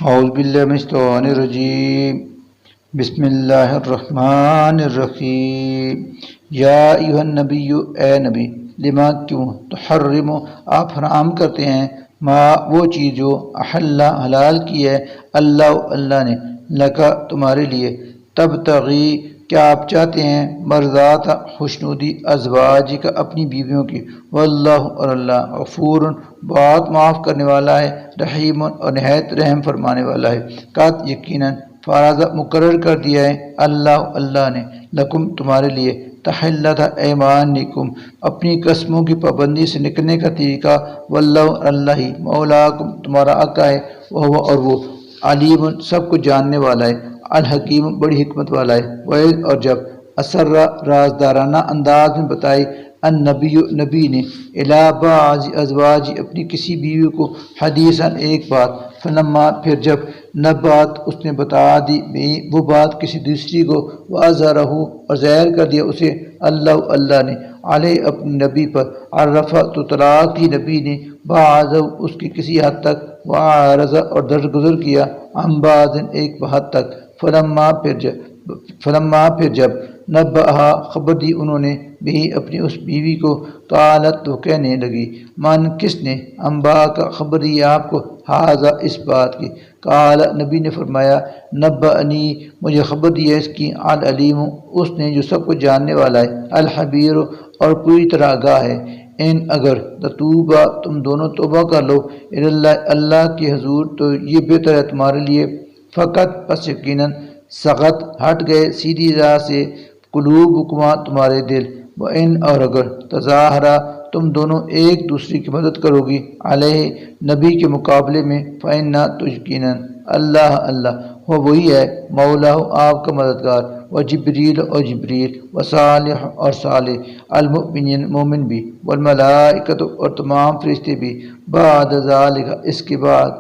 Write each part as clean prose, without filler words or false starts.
اعوذ باللہ من الشیطان الرجیم بسم اللہ الرحمن الرحیم یا ایھا النبی، اے نبی، لما کیوں، تحرم آپ حرام کرتے ہیں، ما وہ چیز جو احل حلال کی ہے اللہ نے، لکا تمہارے لیے، تبتغی کیا آپ چاہتے ہیں، مرضات خوشنودی ازواج کا اپنی بیویوں کی، واللہ اور اللہ غفور بہت معاف کرنے والا ہے، رحیم اور نہایت رحم فرمانے والا ہے۔ قط یقیناً فرض مقرر کر دیا ہے اللہ نے، لکم تمہارے لیے، تحلت ایمانکم اپنی قسموں کی پابندی سے نکلنے کا طریقہ، واللہ اللہ ہی مولاکم تمہارا آقا ہے، اور وہ علیم سب کو جاننے والا ہے، الحکیم بڑی حکمت والا ہے۔ وَإِذْ اور جب اسر رازدارانہ انداز میں بتائی النبی نبی نے الی بعض ازواج اپنی کسی بیوی کو حدیثاً ایک بات، فلما پھر جب نبات اس نے بتا دی وہ بات کسی دوسری کو، وَأَظْهَرَهُ اور ظاہر کر دیا اسے اللہ نے، علیہ اپنے نبی پر، عرفہ تو طلاق کی نبی نے، بعض اس کی کسی حد تک، وعرض اور درگزر کیا، عن بعض ایک حد تک، فلما پھر جب نبأہا خبر دی انہوں نے بھی اپنی اس بیوی کو، قالت تو کہنے لگی، من کس نے، انبا کا خبر دی آپ کو، ھذا اس بات کی، قال نبی نے فرمایا، نبأنی مجھے خبر دی ہے اس کی، العلیم اس نے جو سب کو جاننے والا ہے، الخبیر اور پوری طرح آگاہ ہے، ان اگر تتوبا تم دونوں توبہ کر لو اللہ کے حضور تو یہ بہتر ہے تمہارے لیے، فقط پس یقیناً سغت ہٹ گئے سیدھی راہ سے، قلوبکما تمہارے دل، وَإِنْ اور اگر تظاہرا تم دونوں ایک دوسرے کی مدد کرو گی، علیہ نبی کے مقابلے میں، فَإِنَّ تو یقیناً اللہ وہ وہی ہے، مولا آپ کا مددگار، وجبریل اور جبریل، وصالح اور صالح، المؤمنین مومن بھی، والملائکۃ اور تمام فرشتے بھی، بعد ذالک اس کے بعد،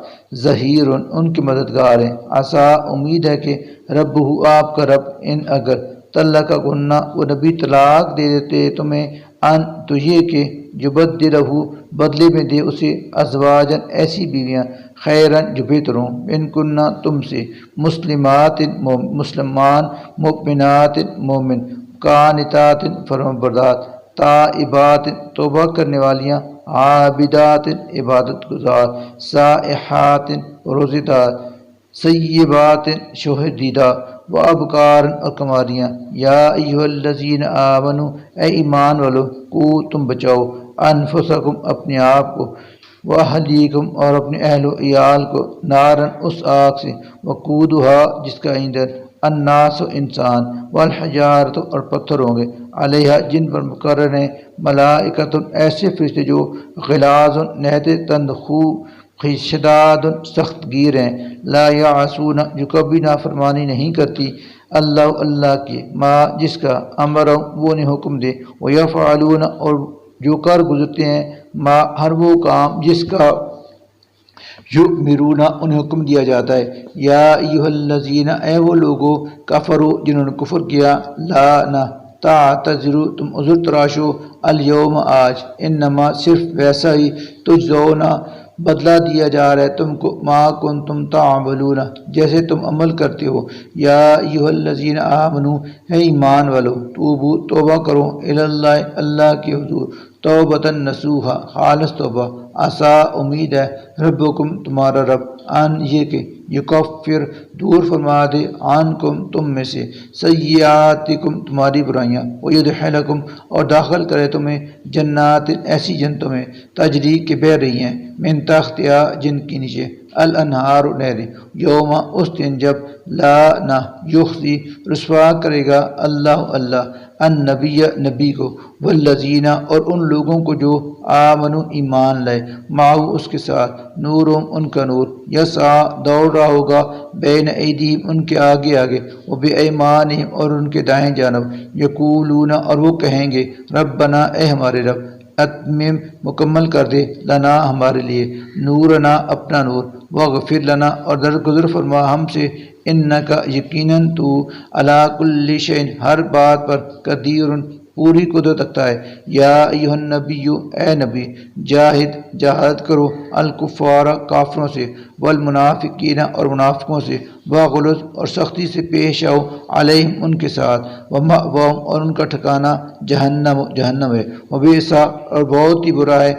ظہیر ان کے مددگار ہیں، عسیٰ امید ہے کہ ربہ آپ کا رب، ان اگر طلق گنہ وہ نبی طلاق دے دیتے تمہیں، ان تو یہ کہ یبدلہ بدلے میں دے اسے ازواجن ایسی بیویاں، خیرن جو بہتر ہوں، ان کنہ تم سے، مسلمات مسلمان، مؤمنات مومن، قانتات فرمانبردار، تائبات توبہ کرنے والیاں، عابدات عبادت گزار، سائحات روزے دار، سیبات شہدیدہ، وابکار اور کماریاں، یا ایھا الذین آمنوا اے ایمان والو، کو تم بچاؤ، انفسکم اپنے آپ کو، واہلیکم اور اپنے اہل و عیال کو، نارن اس آگ سے، وقودھا جس کا ایندھن، الناس انسان، والحجارۃ اور پتھر ہوں گے، علیہا جن پر مقرر ہیں، ملائکۃ ایسے فرشتے جو غلاظ نہایت تندخو، شداد سخت گیر ہیں، لا یعصون جو کبھی نافرمانی نہیں کرتی، اللہ کی، ما جس کا امرہم وہ انہیں حکم دے، ویفعلون اور جو کر گزرتے ہیں، ما ہر وہ کام جس کا یؤمرون انہیں حکم دیا جاتا ہے، یا ایھا الذین اے وہ لوگو، کفروا جنہوں نے کفر کیا، لا نہ، تعتذروا تم عذر تراشو، الیوم آج، انما صرف ویسا ہی، تجزون بدلہ دیا جا رہا ہے تم کو، ما کنتم تعملون جیسے تم عمل کرتے ہو، یا ایھا الذین آمنوا ہے ایمان والو، توبو توبہ کرو، اللہ اللہ کے حضور، توبۃ نصوحا خالص توبہ، عسیٰ امید ہے، ربکم تمہارا رب، ان یہ کہ یکفر دور فرما دے، عنکم تم میں سے، سیئاتکم تمہاری برائیاں، ویدخلکم اور داخل کرے تمہیں، جنات ایسی جنتوں میں، تجری کے بہہ رہی ہیں، من تحتہا جن کے نیچے، الانہار نہریں، یوم اس دن جب، لا نہ یخزی رسوا کرے گا اللہ النبی نبی کو، والذین اور ان لوگوں کو جو آمنوا ایمان لائے، معه اس کے ساتھ، نورہم ان کا نور، یسعی دوڑ رہا ہوگا، بین ایدیہم ان کے آگے، وبایمانہم اور ان کے دائیں جانب، یقولون اور وہ کہیں گے، ربنا اے ہمارے رب، اتمم مکمل کر دے، لنا ہمارے لیے، نورنا اپنا نور، واغفر لنا اور درگزر فرما ہم سے، انکا یقیناً تو علی کل شیء ہر بات پر قدیر پوری قدرت رکھتا ہے۔ یا ایھا النبی، اے نبی، جہاد کرو الکفار کافروں سے، والمنافقین اور منافقوں سے، وغلظ اور سختی سے پیش آؤ علیہم ان کے ساتھ، ومأواہم اور ان کا ٹھکانہ جہنم ہے، وبئس اور بہت ہی برا ہے،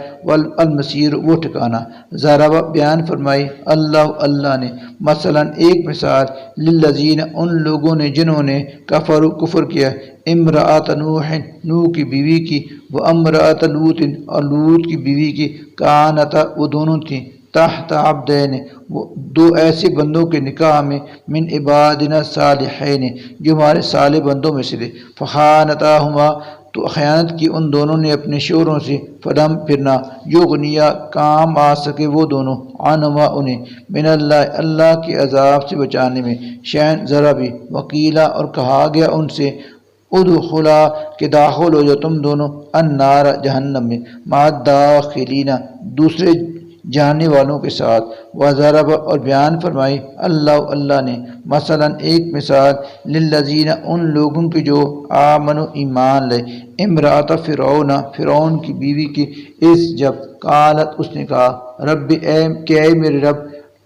المصیر وہ ٹھکانہ۔ ضرب بیان فرمائی اللہ نے، مثلا ایک مثال، للذین ان لوگوں نے جنہوں نے کفروا کفر کیا، امرأۃ نوح نوح کی بیوی کی، وامرأۃ لوط اور لوط کی بیوی کی، کانتا وہ دونوں تھیں، تحت عبدین وہ دو ایسے بندوں کے نکاح میں، من عبادنا صالحین جو ہمارے صالح بندوں میں سے تھے، فخانتاہما تو خیانت کی ان دونوں نے اپنے شوہروں سے، فلم پھرنا یغنیا کام آ سکے وہ دونوں، عنہما انہیں، من اللہ کے عذاب سے بچانے میں، شیئن ذرا بھی، وقیلا اور کہا گیا ان سے، ادخلا کہ داخل ہو جاؤ تم دونوں، النار جہنم میں، مع الداخلین دوسرے جانے والوں کے ساتھ۔ وضرب اور بیان فرمائی اللہ نے، مثلا ایک مثال، للذین ان لوگوں کی جو آمنوا ایمان لے، امرأۃ فرعون کی بیوی کی، اس جب قالت اس نے کہا، رب اے میرے رب،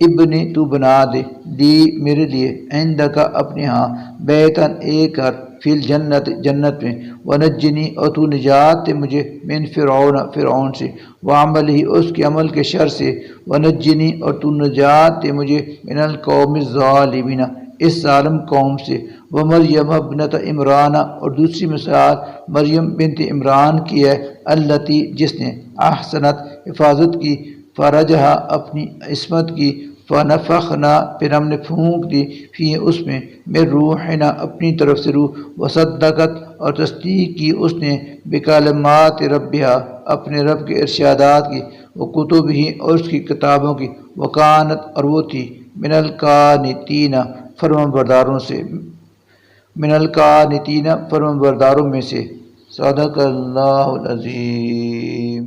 ابنی تو بنا دے، لی میرے لیے، عندک اپنے ہاں، بیتن ایک گھر، فی الجنت جنت میں، ونجنی اور تو نجات دے مجھے، من فرعون سے، وعملہ اس کے عمل کے شر سے، ونجنی اور تو نجات دے مجھے، من القوم الظالمین اس ظالم قوم سے، ومریم ابنت عمران اور دوسری مثال مریم بنت عمران کی ہے، التی جس نے، احسنت حفاظت کی، فرجہا اپنی عصمت کی، فنفخنا پھر ہم نے پھونک دی، فی اس میں، من روحنا اپنی طرف سے روح، وصدقت اور تصدیق کی اس نے، بکلمات ربہا اپنے رب کے ارشادات کی، وکتبہ اور اس کی کتابوں کی، وکانت اور وہ تھی، من القانتین فرمانبرداروں سے، من القانتین فرمانبرداروں میں سے۔ صدق اللہ العظیم۔